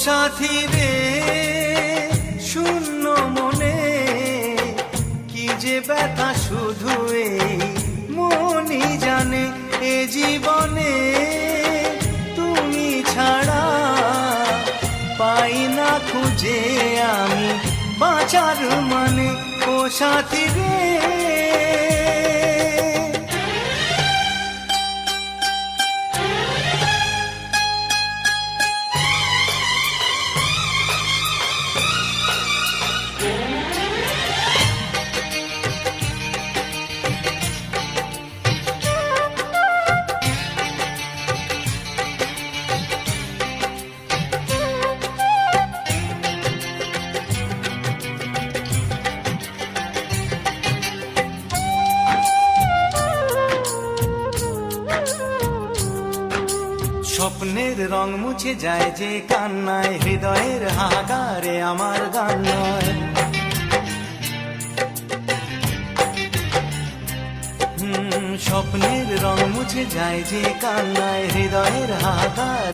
সাথী রে শূন্য মনে কি যে ব্যথা শুধু এই মনই জানে। এ জীবনে তুমি ছাড়া পাই না খুঁজে আমি বাঁচার মানে। ও সাথী রে স্বপ্নের রং মুছে যায় যে কান্নায়, হৃদয়ের হাহাকারে আমার গান নয়। স্বপ্নের রং মুছে যায় যে কান্নায়, হৃদয়ের হাহাকার।